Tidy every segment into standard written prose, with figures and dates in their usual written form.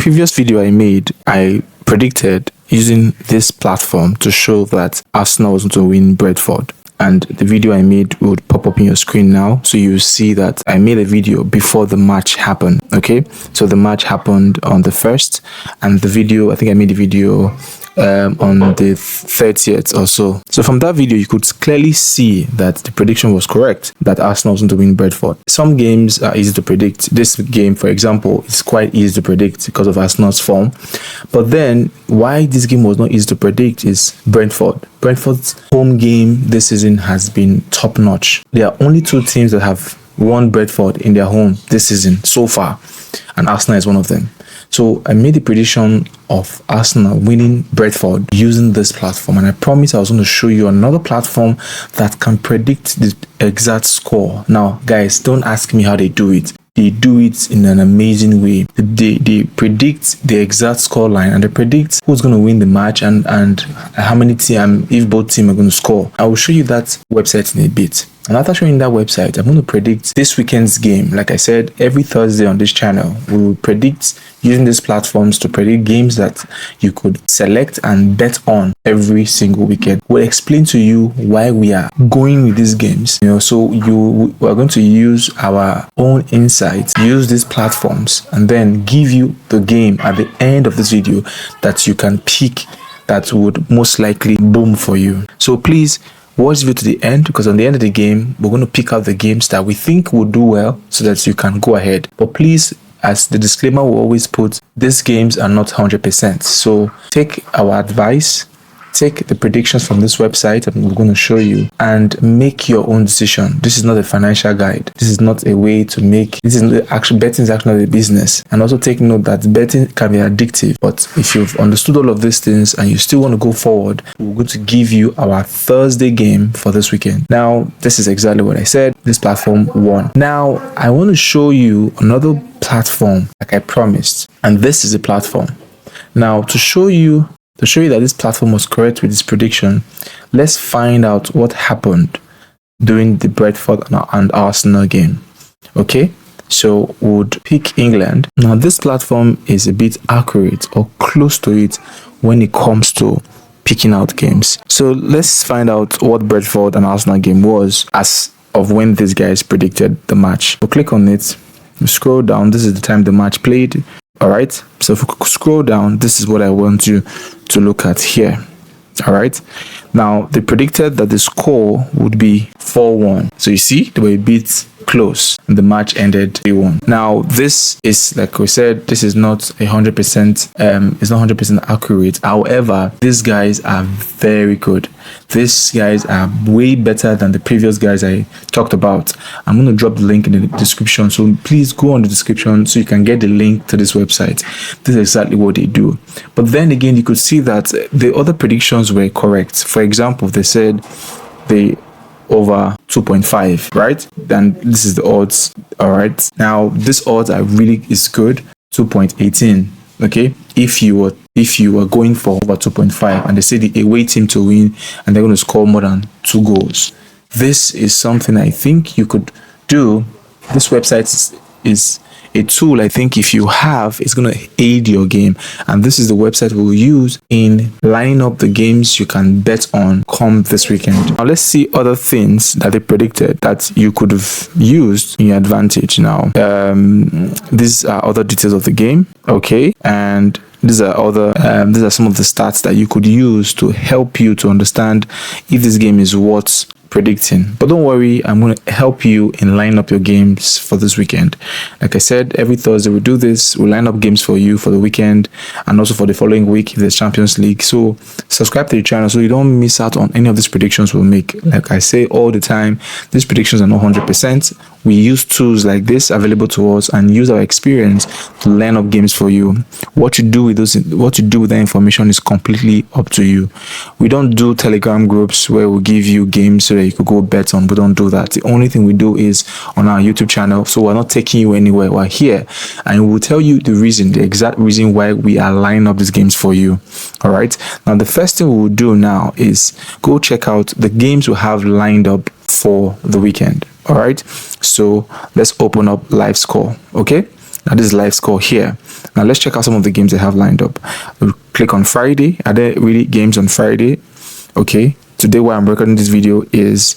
previous video I made, I predicted using this platform to show that Arsenal was going to win Brentford. And the video I made would pop up in your screen now. So you see that I made a video before the match happened. Okay, so the match happened on the 1st, and the video, I think I made the video on the 30th or so. So from that video, you could clearly see that the prediction was correct, that Arsenal was going to win Brentford. Some games are easy to predict. This game, for example, is quite easy to predict because of Arsenal's form. But then, why this game was not easy to predict is Brentford. Brentford's home game this season has been top notch. There are only two teams that have won Brentford in their home this season so far, and Arsenal is one of them. So I made the prediction of Arsenal winning Brentford using this platform, and I promised I was going to show you another platform that can predict the exact score. Now, guys, don't ask me how they do it. They do it in an amazing way. They predict the exact score line, and they predict who's going to win the match and how many teams, if both teams are going to score. I will show you that website in a bit. And after showing that website, I'm going to predict this weekend's game. Like I said, every Thursday on this channel, we will predict using these platforms to predict games that you could select and bet on every single weekend. We'll explain to you why we are going with these games. So we are going to use our own insights, use these platforms, and then give you the game at the end of this video that you can pick that would most likely boom for you. So please watch the video to the end, because on the end of the game, we're going to pick out the games that we think will do well so that you can go ahead. But please, as the disclaimer will always put, these games are not 100%. So take our advice, take the predictions from this website and we're going to show you, and make your own decision. This is not a financial guide. This is not a way to make, this is actually, betting is actually a business. And also take note that betting can be addictive. But if you've understood all of these things and you still want to go forward, we're going to give you our Thursday game for this weekend. Now, this is exactly what I said. This platform won. Now, I want to show you another platform like I promised. And this is a platform. Now, to show you that this platform was correct with this prediction, let's find out what happened during the Brentford and Arsenal game. Okay, so we would pick England. Now, this platform is a bit accurate or close to it when it comes to picking out games. So let's find out what Brentford and Arsenal game was as of when these guys predicted the match. We'll click on it, we'll scroll down. This is the time the match played. All right, so if we scroll down, this is what I want you to look at here. All right, now they predicted that the score would be 4-1. So you see, they were a bit close and the match ended 3-1. Now, this is, like we said, this is not 100%, it's not 100% accurate. However, these guys are very good. These guys are way better than the previous guys I talked about. I'm going to drop the link in the description, so please go on the description so you can get the link to this website. This is exactly what they do. But then again, you could see that the other predictions were correct. For example, they said they over 2.5, right? Then this is the odds. All right, now this odds are really is good, 2.18. okay, if you were going for over 2.5 and they say the away team to win and they're going to score more than 2 goals, this is something I think you could do. This website is a tool I think if you have, it's going to aid your game, and this is the website we'll use in lining up the games you can bet on come this weekend. Now let's see other things that they predicted that you could have used in your advantage. Now these are other details of the game, okay, and these are some of the stats that you could use to help you to understand if this game is worth predicting. But don't worry, I'm going to help you in line up your games for this weekend. Like I said, every Thursday we do this. We'll line up games for you for the weekend and also for the following week if there's Champions League. So subscribe to the channel so you don't miss out on any of these predictions we'll make. Like I say all the time, these predictions are not 100%. We use tools like this available to us and use our experience to line up games for you. What you do with that information is completely up to you. We don't do Telegram groups where we'll give you games so that you could go bet on. We don't do that. The only thing we do is on our YouTube channel. So we're not taking you anywhere. We're here and we'll tell you the exact reason why we are lining up these games for you. All right. Now, the first thing we'll do now is go check out the games we have lined up for the weekend. All right, so let's open up live score. Okay, Now this is live score here. Now let's check out some of the games they have lined up. We'll click on Friday. Are there really games on Friday? Okay, today while I'm recording this video is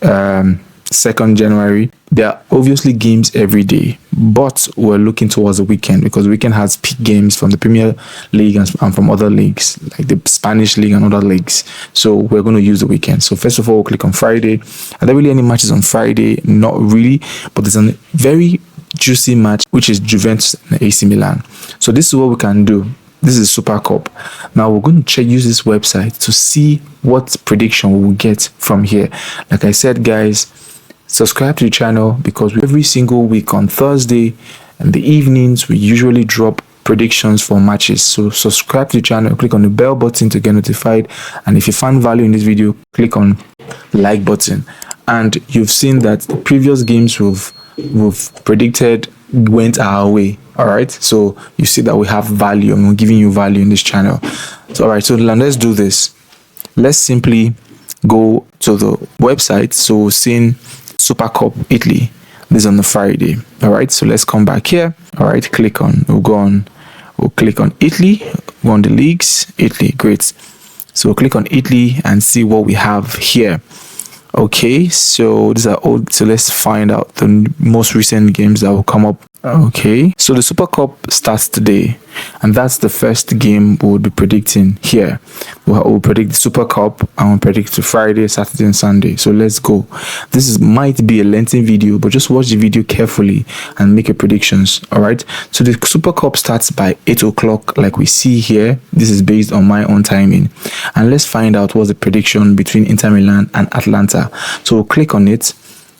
2nd January. There are obviously games every day, but we're looking towards the weekend because the weekend has peak games from the Premier League and from other leagues like the Spanish League and other leagues. So we're going to use the weekend. So first of all, we'll click on Friday. Are there really any matches on Friday? Not really, but there's a very juicy match which is Juventus and AC Milan. So this is what we can do. This is Super Cup. Now we're going to use this website to see what prediction we will get from here. Like I said, guys, subscribe to the channel because every single week on Thursday in the evenings we usually drop predictions for matches. So subscribe to the channel, click on the bell button to get notified, and if you found value in this video, click on like button. And you've seen that the previous games we've predicted went our way. All right, so you see that we have value and we're giving you value in this channel. So all right, so let's do this. Let's simply go to the website. So we're seeing Super Cup Italy. This is on the Friday. All right, so let's come back here. All right, we'll click on Italy. Go on the leagues. Italy, great. So we'll click on Italy and see what we have here. Okay, so these are old. So let's find out the most recent games that will come up. Okay, so the Super Cup starts today, and that's the first game we'll be predicting here. We'll predict the Super Cup and we'll predict the Friday, Saturday, and Sunday. So let's go. Might be a lengthy video, but just watch the video carefully and make your predictions. All right, so the Super Cup starts by 8 o'clock, like we see here. This is based on my own timing, and let's find out what's the prediction between Inter Milan and Atalanta. So we'll click on it.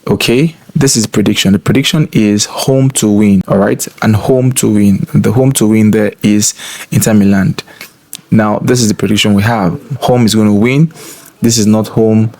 Okay, this is prediction. The prediction is home to win. All right, and home to win. The home to win there is Inter Milan. Now this is the prediction we have. Home is going to win. This is not home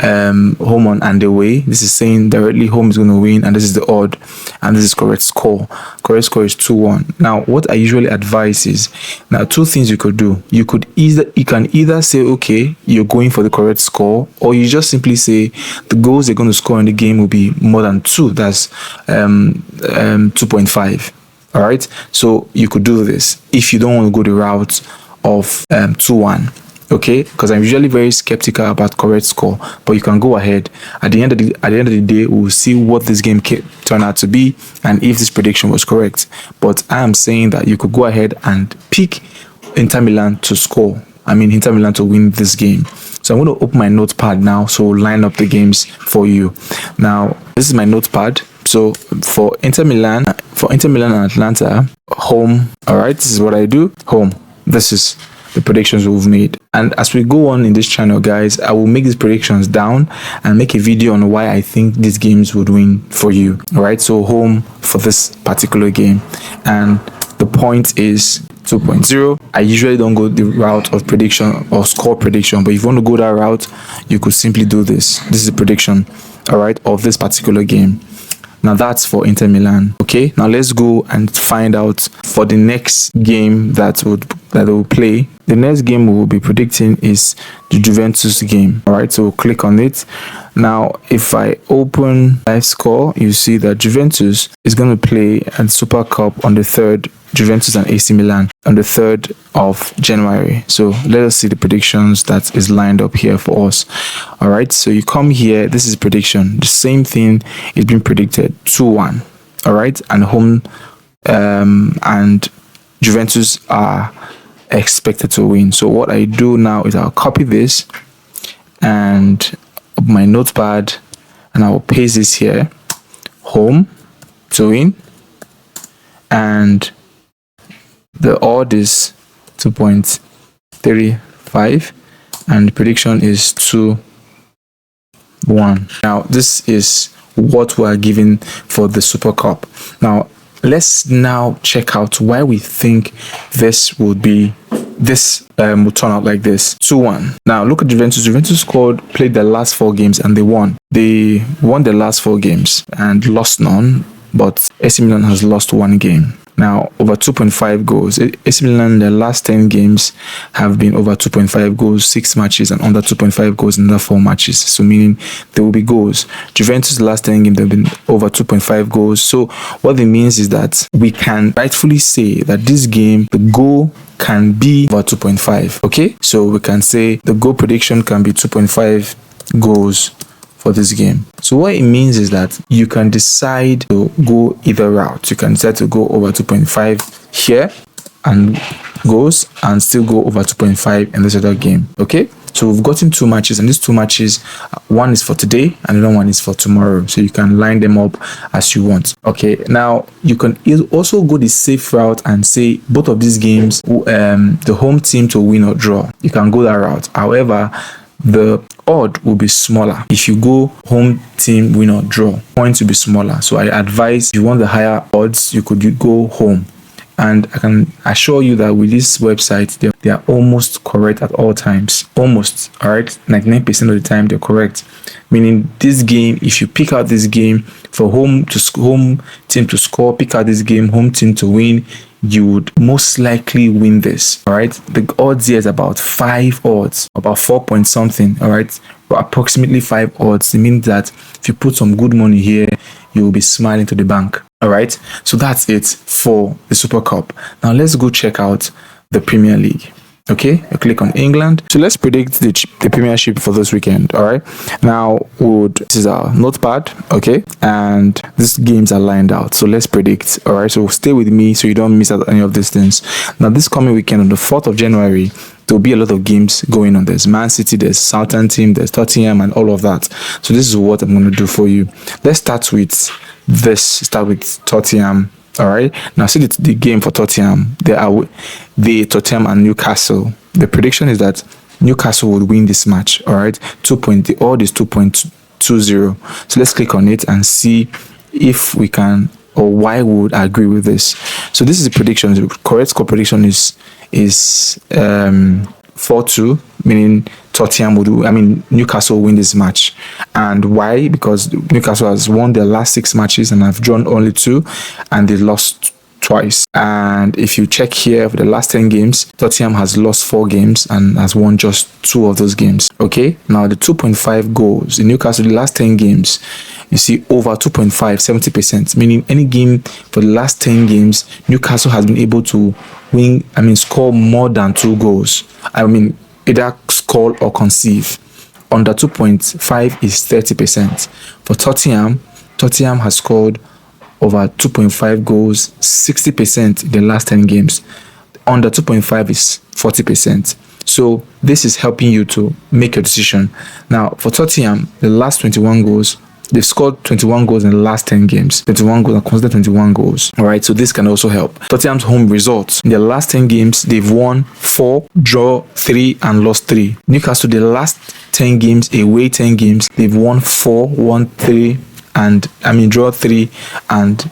on and away. This is saying directly home is going to win, and this is the odd, and this is correct score. Correct score is 2-1. Now what I usually advise is, now two things you could do. You can either say, okay, you're going for the correct score, or you just simply say the goals they're going to score in the game will be more than 2. That's 2.5. all right, so you could do this if you don't want to go the route of 2-1. Okay, because I'm usually very skeptical about correct score, but you can go ahead. At the end of the day, we'll see what this game turned out to be and if this prediction was correct. But I am saying that you could go ahead and pick Inter Milan to score. Inter Milan to win this game. So I'm going to open my notepad now, so we'll line up the games for you. Now this is my notepad. So for Inter Milan and Atlanta, home. All right, this is what I do. Home. This is the predictions we've made, and as we go on in this channel, guys, I will make these predictions down and make a video on why I think these games would win for you. All right, so home for this particular game, and the point is 2.0. I usually don't go the route of prediction or score prediction, but if you want to go that route, you could simply do this. This is the prediction, all right, of this particular game. Now that's for Inter Milan. Okay, now let's go and find out for the next game that they will play. The next game we will be predicting is the Juventus game. All right, so we'll click on it. Now if I open live score, you see that Juventus is going to play at Super Cup on the 3rd. Juventus and AC Milan on the 3rd of January. So let us see the predictions that is lined up here for us. All right, so you come here. This is prediction. The same thing is being predicted, 2-1. All right, and home and Juventus are expected to win. So what I do now is I'll copy this and open my notepad, and I will paste this here. Home to win, and the odd is 2.35 and the prediction is 2-1. Now this is what we are given for the Super Cup. Now let's now check out why we think this will turn out like this. 2-1. Now look at Juventus. Juventus played their last 4 games and they won. They won their last 4 games and lost none, but AC Milan has lost 1 game. Now, over 2.5 goals. AC Milan, the last 10 games have been over 2.5 goals, 6 matches, and under 2.5 goals in the 4 matches. So, meaning there will be goals. Juventus, the last 10 games, they've been over 2.5 goals. So, what it means is that we can rightfully say that this game, the goal can be over 2.5. Okay, so we can say the goal prediction can be 2.5 goals for this game. So what it means is that you can decide to go either route. You can decide to go over 2.5 here and goals, and still go over 2.5 in this other game. Okay, so we've gotten 2 matches, and these 2 matches, one is for today and another one is for tomorrow, so you can line them up as you want. Okay, now you can also go the safe route and say both of these games, the home team to win or draw. You can go that route. However, the odd will be smaller if you go home team win or draw. Points will be smaller, so I advise, if you want the higher odds, you could go home. And I can assure you that with this website, they are almost correct at all times. Almost, all right? 99% of the time, they're correct. Meaning this game, if you pick out this game for home team to score, pick out this game, home team to win, you would most likely win this, all right? The odds here is about 5 odds, about 4 point something, all right? Approximately 5 odds. It means that if you put some good money here, you will be smiling to the bank. All right, so that's it for the Super Cup. Now let's go check out the Premier League. Okay, you click on England. So let's predict the Premiership for this weekend. All right, now this is our notepad. Okay, and these games are lined out. So let's predict. All right, so stay with me so you don't miss out any of these things. Now this coming weekend on the 4th of January, there'll be a lot of games going on. There's Man City, there's Southampton, there's Tottenham, and all of that. So this is what I'm going to do for you. Let's start with Tottenham. All right, now see the game for Tottenham. The Tottenham and Newcastle. The prediction is that Newcastle would win this match. All right, the odd is 2.20. So let's click on it and see if we can, or why we would agree with this. So this is the prediction. The correct score prediction is 4-2, meaning Newcastle will win this match. And why? Because Newcastle has won their last 6 matches and have drawn only 2, and they lost twice. And if you check here, for the last 10 games, Tottenham has lost 4 games and has won just 2 of those games. Okay, now the 2.5 goals in Newcastle, the last 10 games, you see over 2.5, 70%, meaning any game for the last 10 games, Newcastle has been able to score more than 2 goals. Either score or conceive. Under 2.5 is 30%. For Tottenham has scored over 2.5 goals, 60% in the last 10 games. Under 2.5 is 40%. So this is helping you to make a decision. Now for Tottenham, the last 21 goals, they've scored 21 goals in the last 10 games. 21 goals are considered 21 goals. All right, so this can also help. Tottenham's home results. In the last 10 games, they've won 4, draw 3, and lost 3. Newcastle, the last 10 games, away 10 games, they've won 4, won 3, draw 3, and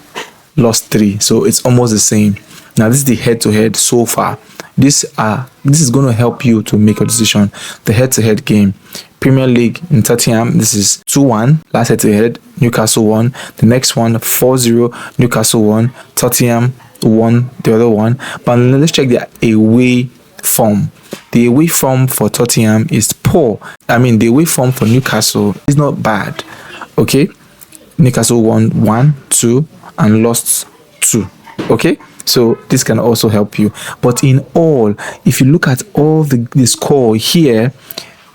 lost 3. So it's almost the same. Now this is the head-to-head so far. This is going to help you to make a decision. The head-to-head game. Premier League in Tottenham, this is 2-1. Last head-to-head, Newcastle won. The next one, 4-0, Newcastle won. Tottenham won the other one. But let's check the away form. The away form for Tottenham is poor. The away form for Newcastle is not bad. Okay, Newcastle won 1, 2, and lost 2. Okay, so this can also help you. But in all, if you look at all the score here,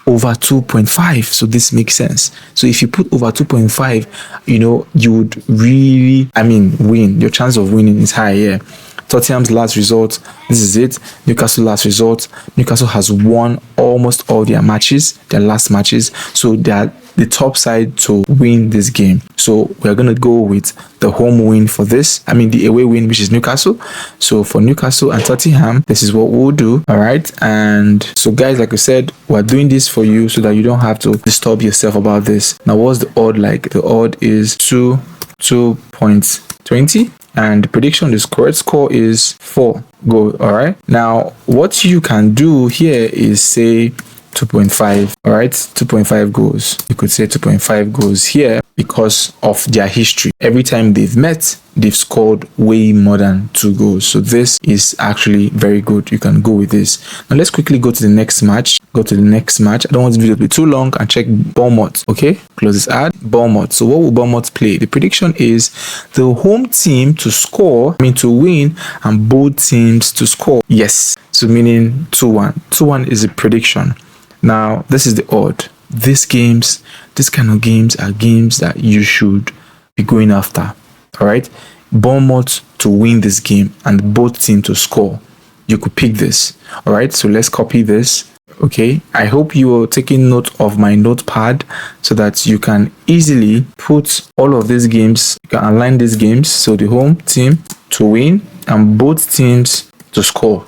over 2.5, so this makes sense. So if you put over 2.5, you would really win. Your chance of winning is high here. Tottenham's last result, this is it. Newcastle last result. Newcastle has won almost all their last matches, so they are the top side to win this game. So we're going to go with the home win for this. The away win, which is Newcastle. So for Newcastle and Tottenham, this is what we'll do. All right, and so guys, like I said, we're doing this for you so that you don't have to disturb yourself about this. Now what's the odd like? The odd is 2.20, and the prediction, this correct score is 4 goal. All right, now what you can do here is say 2.5. All right, 2.5 goals. You could say 2.5 goals here because of their history. Every time they've met, they've scored way more than 2 goals. So this is actually very good. You can go with this. Now let's quickly go to the next match. I don't want this video to be too long, and check Bournemouth. Okay, close this ad. Bournemouth. So what will Bournemouth play? The prediction is the home team to score, to win, and both teams to score. Yes, so meaning 2-1. 2-1 is a prediction. Now this is the odd. This kind of games are games that you should be going after. All right, Bournemouth to win this game and both teams to score. You could pick this. All right, so let's copy this. Okay, I hope you are taking note of my notepad so that you can easily put all of these games. You can align these games. So the home team to win and both teams to score.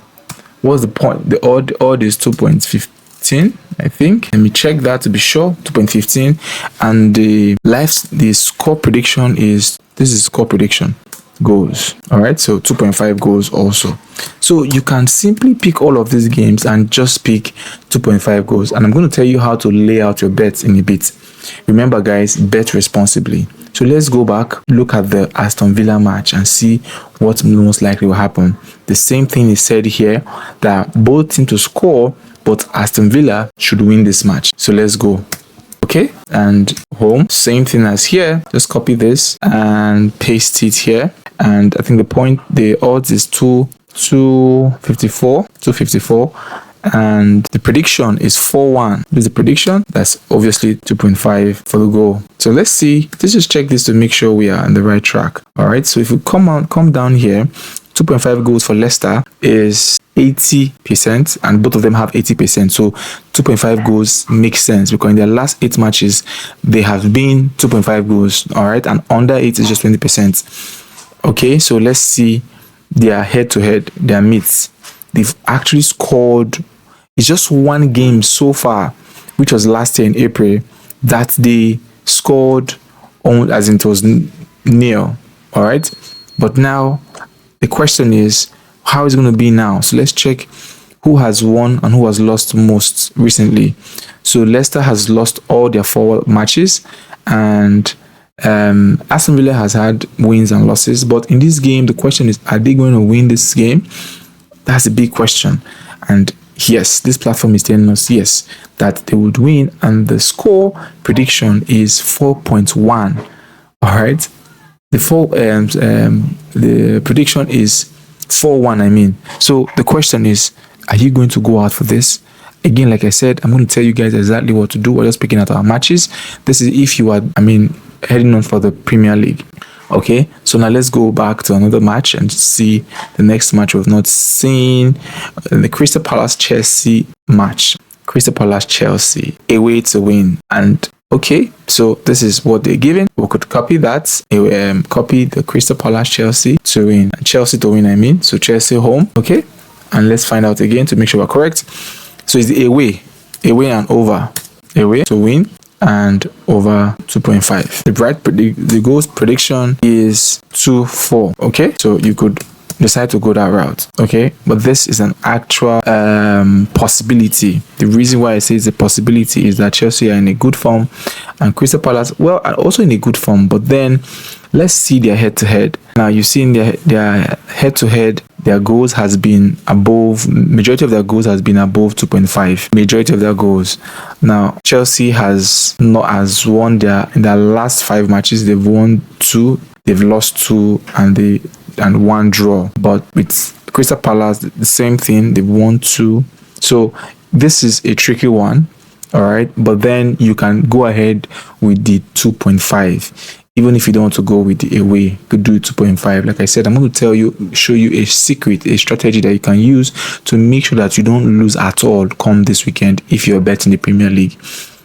What's the point? The odd is 2.15, I think. Let me check that to be sure. 2.15, and the score prediction is, this is score prediction, goals. All right, so 2.5 goals also. So you can simply pick all of these games and just pick 2.5 goals. And I'm going to tell you how to lay out your bets in a bit. Remember guys, bet responsibly. So let's go back, look at the Aston Villa match and see what most likely will happen. The same thing is said here, that both teams to score, but Aston Villa should win this match. So let's go. Okay, and home, same thing as here. Just copy this and paste it here. And I think the odds is 254, and the prediction is 4-1. This is the prediction. That's obviously 2.5 for the goal. So let's see. Let's just check this to make sure we are on the right track. All right, so if we come down here, 2.5 goals for Leicester is 80%, and both of them have 80%. So 2.5 goals makes sense because in their last 8 matches they have been 2.5 goals. All right, and under 8 is just 20%. Okay, so let's see their head-to-head, their meets. They've actually scored. It's just one game so far, which was last year in April, that they scored on, as in it was nil. All right, but now the question is, how is it going to be now? So let's check who has won and who has lost most recently. So Leicester has lost all their 4 matches, and Aston Villa has had wins and losses. But in this game, the question is, are they going to win this game? That's a big question. And yes, this platform is telling us yes, that they would win, and the score prediction is 4.1. All right, the prediction is 4-1. So the question is, are you going to go out for this? Again, like I said, I'm going to tell you guys exactly what to do. We're just picking out our matches. This is if you are, heading on for the Premier League. Okay, so now let's go back to another match and see the next match we've not seen. The Crystal Palace Chelsea match. Crystal Palace Chelsea, away to win. And okay, so this is what they're giving. We could copy that. Copy the Crystal Palace Chelsea to win. Chelsea to win, so Chelsea home. Okay, and let's find out again to make sure we're correct. So it's the away and over. Away to win and over 2.5. The goals prediction is 2-4. Okay, so you could decide to go that route. Okay, but this is an actual possibility. The reason why I say it's a possibility is that Chelsea are in a good form and Crystal Palace, well, are also in a good form. But then let's see their head-to-head. Now you've seen their head-to-head. Their goals has been above, majority of their goals has been above 2.5. Majority of their goals. Now Chelsea has won in their last 5 matches. They've won 2, they've lost 2, and 1 draw. But with Crystal Palace, the same thing. They've won 2. So this is a tricky one. All right, but then you can go ahead with the 2.5. Even if you don't want to go with the away, you could do 2.5. Like I said, I'm going to show you a secret, a strategy that you can use to make sure that you don't lose at all come this weekend if you're betting the Premier League.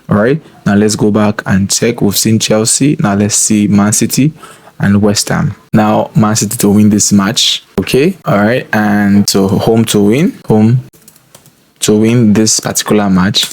All right, now let's go back and check. We've seen Chelsea. Now let's see Man City and West Ham. Now Man City to win this match. Okay, all right, and so home to win this particular match.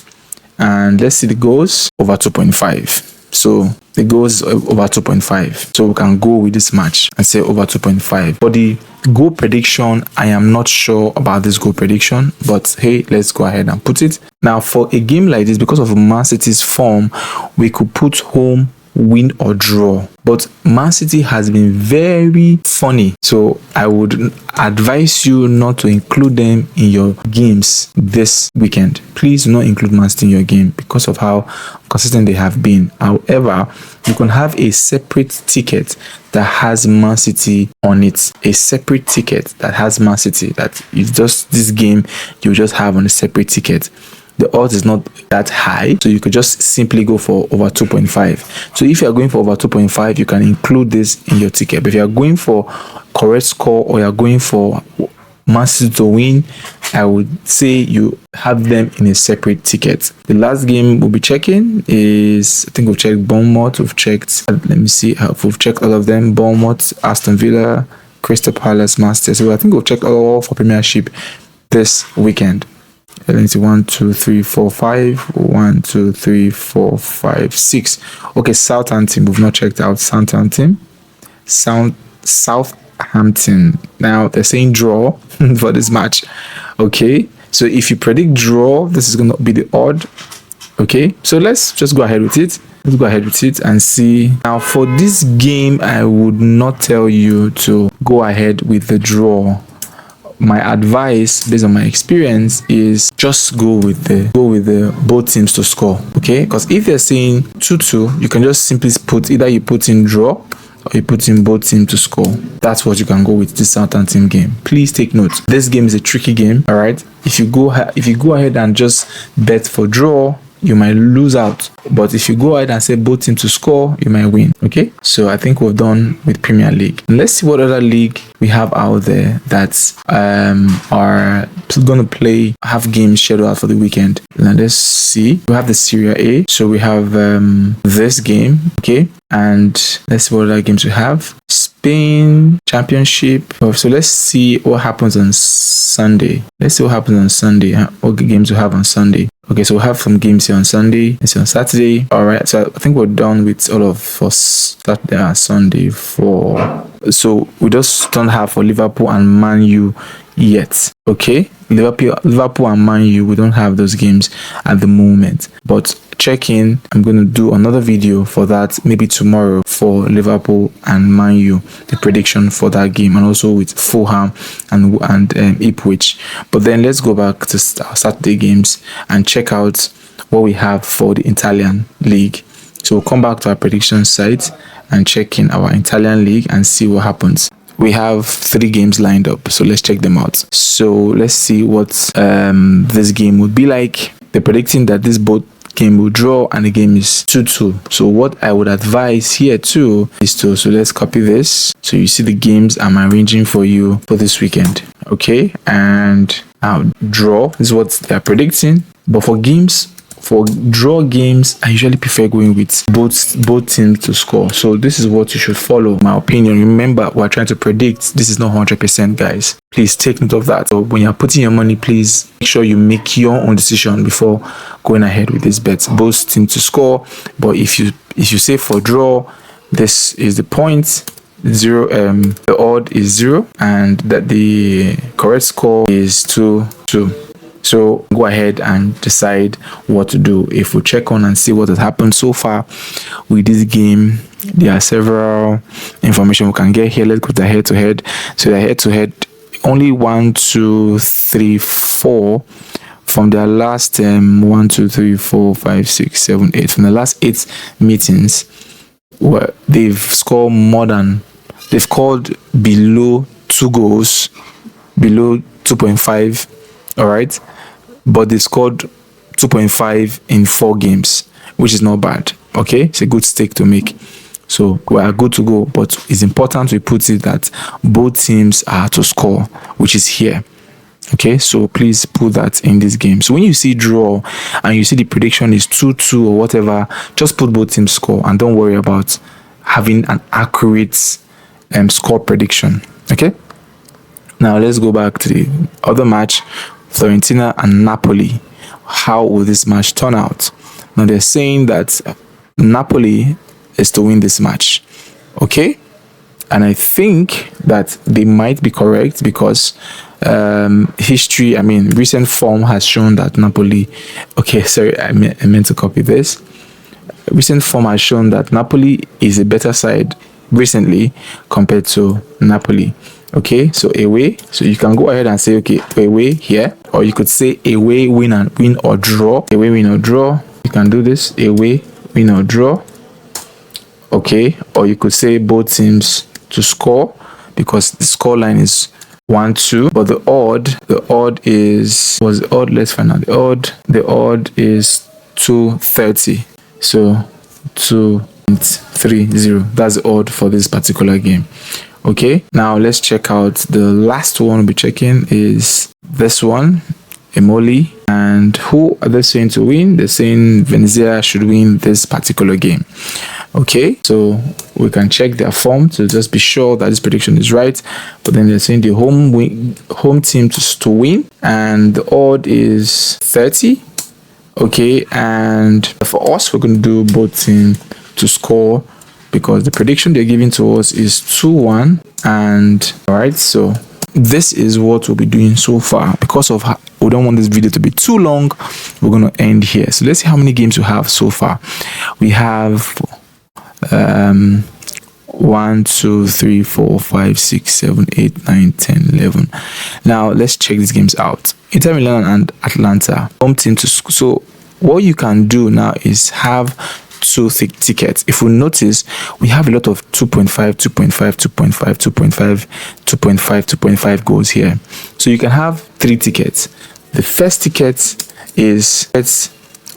And let's see the goals over 2.5. So the goal is over 2.5. So we can go with this match and say over 2.5. For the goal prediction, I am not sure about this goal prediction, but hey, let's go ahead and put it. Now, for a game like this, because of Man City's form, we could put home, win or draw, but Man City has been very funny, so I would advise you not to include them in your games this weekend. Please do not include Man City in your game because of how consistent they have been. However, you can have a separate ticket that has Man City on it, a separate ticket that has Man City, that is just this game you just have on a separate ticket. The odds is not that high, so you could just simply go for over 2.5. So if you are going for over 2.5, you can include this in your ticket. But if you are going for correct score, or you are going for Man City to win, I would say you have them in a separate ticket. The last game we'll be checking is, I think we've checked Bournemouth, we've checked, let me see, we've checked all of them: Bournemouth, Aston Villa, Crystal Palace, Manchester. So I think we've checked all for Premiership this weekend. Let's see, 1, 2, 3, 4, 5. 1, 2, 3, 4, 5, 6. Okay, Southampton. We've not checked out Southampton. Southampton. Now they're saying draw for this match. Okay, so if you predict draw, this is gonna be the odd. Okay, so let's just go ahead with it. Let's go ahead with it and see. Now for this game, I would not tell you to go ahead with the draw. My advice, based on my experience, is just go with the both teams to score. Okay, because if they're saying 2-2, you can just simply put, either you put in draw or you put in both teams to score. That's what you can go with this Southampton game. Please take note, this game is a tricky game. All right, if you go ahead and just bet for draw, you might lose out, but if you go ahead and say both teams to score, you might win. Okay, so I think we're done with Premier League. Let's see what other league we have out there that are going to have games scheduled out for the weekend. Now let's see. We have the Serie A, so we have this game. Okay, and let's see what other games we have. Spain Championship. So let's see what happens on Sunday. What games we have on Sunday. Okay, so we'll have some games here on Sunday. Let's see on Saturday. All right, so I think we're done with all of for Saturday and Sunday. So we just don't have for Liverpool and Man U yet. Okay, Liverpool and Man U, we don't have those games at the moment, but check in. I'm going to do another video for that maybe tomorrow for Liverpool and Man U, the prediction for that game, and also with Fulham and Ipswich. But then let's go back to our Saturday games and check out what we have for the Italian league. So we'll come back to our prediction site and check in our Italian league and see what happens. We have 3 games lined up, so let's check them out. So let's see what this game would be like. They're predicting that this both game will draw and the game is 2-2. So what I would advise here too is so let's copy this. So you see the games I'm arranging for you for this weekend. Okay, and I'll draw. This is what they're predicting. But for draw games, I usually prefer going with both teams to score. So this is what you should follow, my opinion. Remember, we're trying to predict. This is not 100%, guys. Please take note of that. So when you're putting your money, please make sure you make your own decision before going ahead with this bet. Both teams to score. But if you say for draw, this is the point. 0. The odd is 0, and that the correct score is 2-2. So go ahead and decide what to do. If we check on and see what has happened so far with this game, there are several information we can get here. Let's go to head to head. So the head to head, only 1, 2, 3, 4 from their last 1, 2, 3, 4, 5, 6, 7, 8. From the last 8 meetings, where they've scored they've scored below 2 goals, below 2.5. All right, but they scored 2.5 in 4 games, which is not bad. Okay, it's a good stake to make. So we are good to go, but it's important we put it that both teams are to score, which is here. Okay, so please put that in this game. So when you see draw and you see the prediction is 2-2 or whatever, just put both teams score and don't worry about having an accurate score prediction. Okay, now let's go back to the other match, Fiorentina and Napoli. How will this match turn out? Now they're saying that Napoli is to win this match. Okay, and I think that they might be correct because recent form has shown that Napoli. Okay, sorry, I meant to copy this. Recent form has shown that Napoli is a better side recently compared to Napoli. Okay, so away. So you can go ahead and say, okay, away here, or you could say away, win or draw. Away, win or draw. You can do this. Away, win or draw. Okay, or you could say both teams to score because the score line is 1-2, but the odd is, was the odd? Let's find out the odd is 230. So 2.30. That's the odd for this particular game. Okay, now let's check out the last one we'll be checking is this one, Emoli. And who are they saying to win? They're saying Venezia should win this particular game. Okay, so we can check their form to just be sure that this prediction is right. But then they're saying the home team to win, and the odd is 30. Okay, and for us, we're going to do both teams to score because the prediction they're giving to us is 2-1. And all right, so this is what we'll be doing so far. Because of we don't want this video to be too long, we're going to end here. So let's see how many games we have so far. We have 1, 2, 3, 4, 5, 6, 7, 8, 9, 10, 11. Now let's check these games out. Inter Milan and Atlanta, home team to score. So what you can do now is have 2 tickets. If we notice, we have a lot of 2.5, 2.5, 2.5, 2.5, 2.5, 2.5 goals here. So you can have 3 tickets. The first ticket is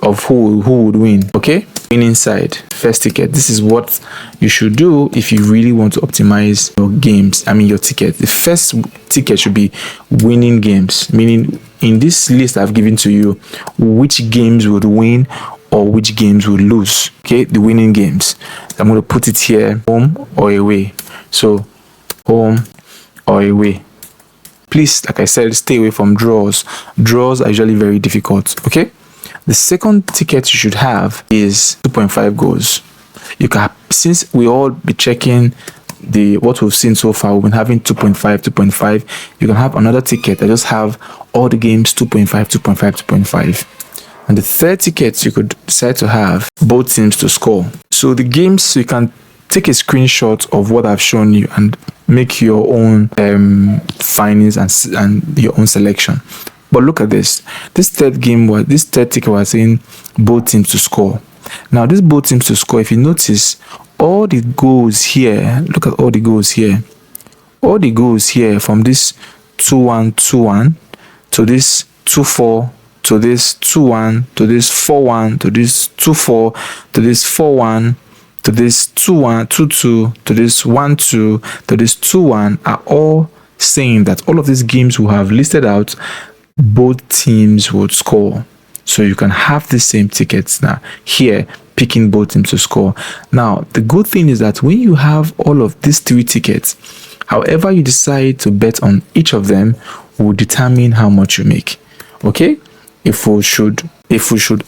of who would win. Okay, winning side, first ticket. This is what you should do if you really want to optimize your games. Your ticket. The first ticket should be winning games, meaning in this list I've given to you, which games would win or which games would lose. Okay, the winning games. I'm going to put it here, home or away. So home or away. Please, like I said, stay away from draws. Draws are usually very difficult. Okay, the second ticket you should have is 2.5 goals. You can, since we all be checking what we've seen so far, we've been having 2.5. You can have another ticket that just have all the games 2.5. And the third ticket you could decide to have both teams to score. So the games, you can take a screenshot of what I've shown you and make your own findings and your own selection. But look at this. This third ticket was saying both teams to score. Now this both teams to score, if you notice, all the goals here, look at all the goals here. All the goals here from this 2-1 to this 2-4 to this 2-1 to this 4-1 to this 2-4 to this 4-1 to this 2-1 2-2 to this 1-2 to this 2-1 are all saying that all of these games we have listed out, both teams would score. So you can have the same tickets now here, picking both teams to score. Now the good thing is that when you have all of these 3 tickets, however you decide to bet on each of them will determine how much you make. Okay, if we should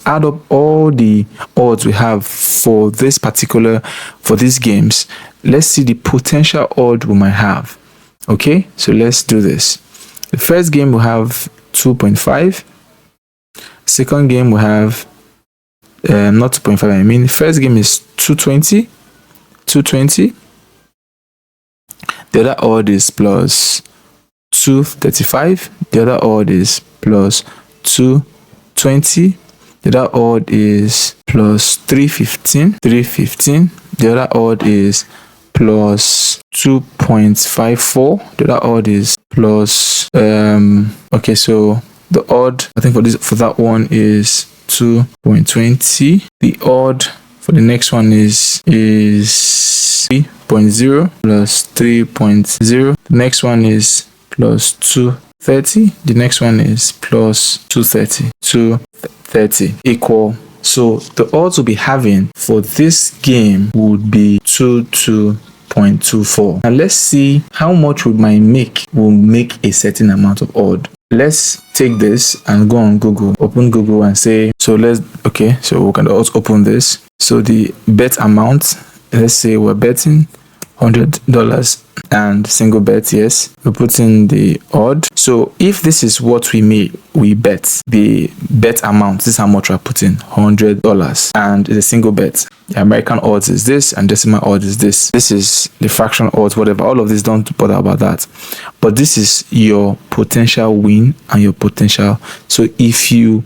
add up all the odds we have for these games, let's see the potential odd we might have. Okay, so let's do this. The first game we have 2.5. Second game we have not 2.5, first game is 220. The other odd is plus 235. The other odd is plus 220. The other odd is plus 315. The other odd is plus 2.54. The other odd is plus okay, so the odd I think for that one is 2.20. The odd for the next one is 3.0 plus 3.0. The next one is plus 230. The next one is plus 230. 230 equal. So the odds we'll be having for this game would be 22.24. Now let's see how much will make a certain amount of odd. Let's take this and go on Google, open Google and say, so we can also open this. So the bet amount let's say we're betting $100 and single bet. Yes, we put in the odd. So if this is what we bet, the bet amount, this is how much we're putting, $100, and it's a single bet. The American odds is this and decimal odds is this. This is the fraction odds, whatever. All of this, don't bother about that. But this is your potential win and your potential. So if you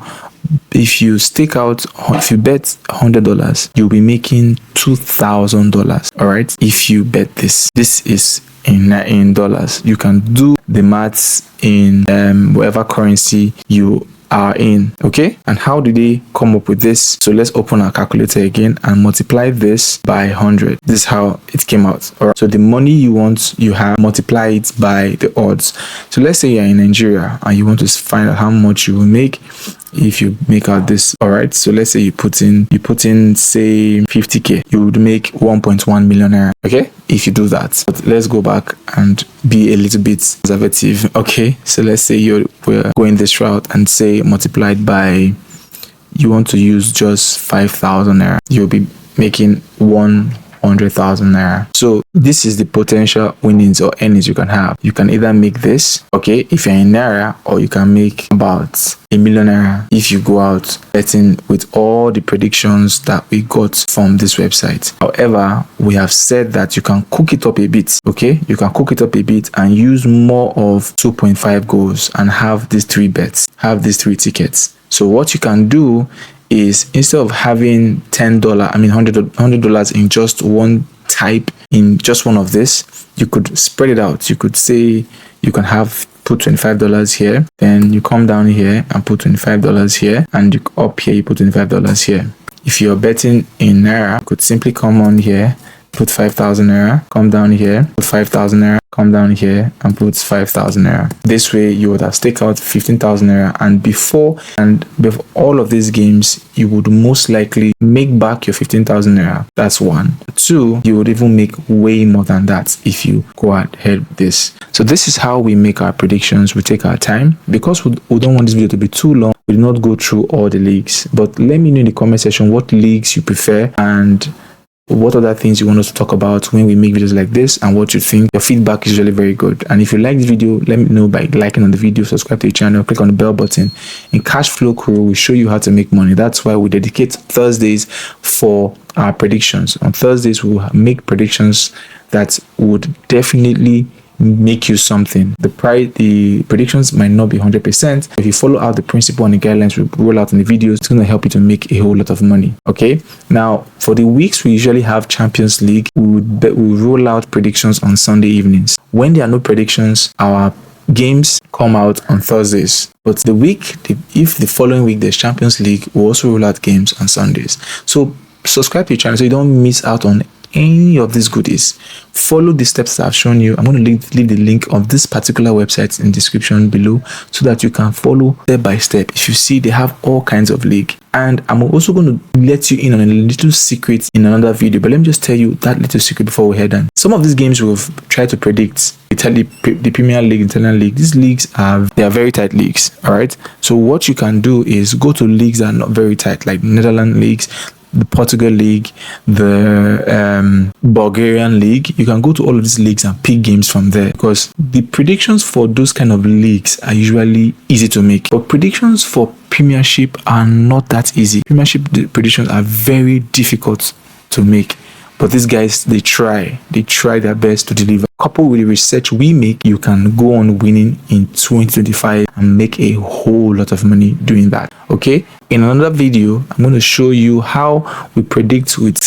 stake out, if you bet $100, you'll be making $2,000. All right, if you bet this is in dollars. You can do the maths in whatever currency you are in. Okay, and how did they come up with this? So let's open our calculator again and multiply this by 100. This is how it came out. All right, so the money you have, multiply it by the odds. So let's say you're in Nigeria and you want to find out how much you will make if you make out this. All right, so let's say you put in say 50k, you would make 1.1 million naira. Okay, if you do that. But let's go back and be a little bit conservative. Okay, so let's say we're going this route and say multiplied by, you want to use just 5,000 naira, you'll be making 100,000 naira. So this is the potential winnings or earnings you can have. You can either make this, okay, if you're in naira, or you can make about $1 million naira if you go out betting with all the predictions that we got from this website. However, we have said that you can cook it up a bit. Okay, you can cook it up a bit and use more of 2.5 goals and have these 3 bets, have these 3 tickets. So what you can do is, instead of having $100 in just one type, in just one of this, you could spread it out. You could say you can put $25 here, then you come down here and put $25 here, and up here you put $25 here. If you're betting in naira, you could simply come on here, put 5,000 naira, come down here, put 5,000 naira, come down here and put 5,000 naira. This way you would have staked out 15,000 naira, and before all of these games, you would most likely make back your 15,000 naira. That's 1. 2, you would even make way more than that if you go ahead with this. So this is how we make our predictions. We take our time because we don't want this video to be too long. We do not go through all the leagues, but let me know in the comment section what leagues you prefer and what other things you want us to talk about when we make videos like this, and what you think. Your feedback is really very good. And if you like this video, let me know by liking on the video, subscribe to the channel, click on the bell button. In Cash Flow Crew, we show you how to make money. That's why we dedicate Thursdays for our predictions. On Thursdays, we will make predictions that would definitely make you something. The predictions might not be 100%. If you follow out the principle and the guidelines we roll out in the videos, it's going to help you to make a whole lot of money. Okay, now for the weeks we usually have Champions League, we roll out predictions on Sunday evenings. When there are no predictions, our games come out on Thursdays. But if the following week there's Champions League, we'll also roll out games on Sundays. So subscribe to the channel so you don't miss out on any of these goodies. Follow the steps that I've shown you. I'm going to leave the link of this particular website in the description below so that you can follow step by step. If you see, they have all kinds of league, and I'm also going to let you in on a little secret in another video, but let me just tell you that little secret before we head on. Some of these games we've tried to predict, the Premier League, Italian League. These leagues they are very tight leagues. All right, so what you can do is go to leagues that are not very tight, like Netherlands leagues, the Portugal League, the Bulgarian League. You can go to all of these leagues and pick games from there, because the predictions for those kind of leagues are usually easy to make, but predictions for Premiership are not that easy. Premiership predictions are very difficult to make, but these guys, they try their best to deliver. Coupled with the research we make, you can go on winning in 2025 and make a whole lot of money doing that. Okay, in another video I'm going to show you how we predict with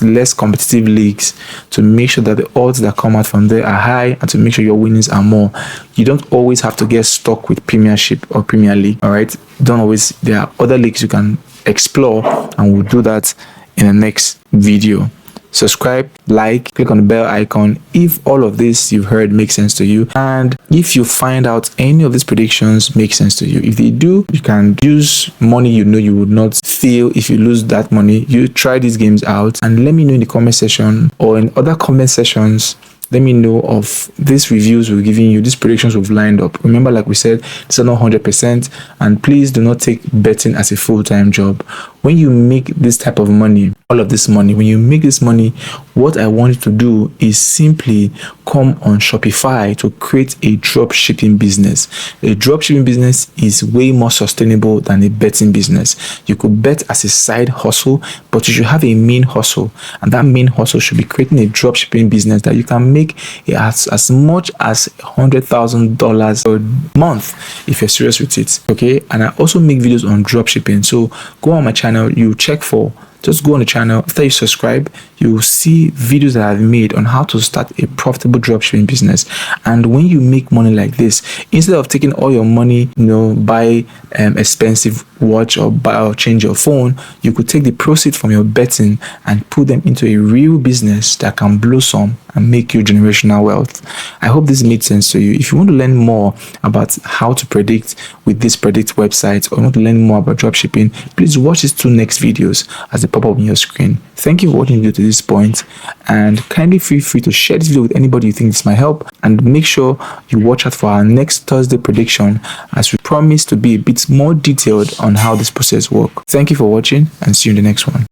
less competitive leagues, to make sure that the odds that come out from there are high, and to make sure your winnings are more. You don't always have to get stuck with Premiership or Premier League. All right, there are other leagues you can explore, and we'll do that in the next video. Subscribe, like, click on the bell icon if all of this you've heard makes sense to you, and if you find out any of these predictions make sense to you. If they do, you can use money you know you would not feel if you lose that money. You try these games out and let me know in the comment section or in other comment sections. Let me know of these reviews we're giving you, these predictions we've lined up. Remember, like we said, it's not 100%, and please do not take betting as a full-time job. When you make this type of money, all of this money. When you make this money, what I want you to do is simply come on Shopify to create a drop shipping business. A drop shipping business is way more sustainable than a betting business. You could bet as a side hustle, but you should have a main hustle, and that main hustle should be creating a drop shipping business that you can make as much as $100,000 a month if you're serious with it. Okay, and I also make videos on drop shipping, so go on my channel, you check for, just go on the channel. After you subscribe, you will see videos that I've made on how to start a profitable dropshipping business. And when you make money like this, instead of taking all your money, buy expensive watch or buy or change your phone, you could take the proceeds from your betting and put them into a real business that can blossom and make you generational wealth. I hope this made sense to you. If you want to learn more about how to predict with this predict website, or want to learn more about dropshipping, please watch these 2 next videos as they pop up on your screen. Thank you for watching the video to this point, and kindly feel free to share this video with anybody you think this might help, and make sure you watch out for our next Thursday prediction, as we promise to be a bit more detailed on how this process works. Thank you for watching, and see you in the next one.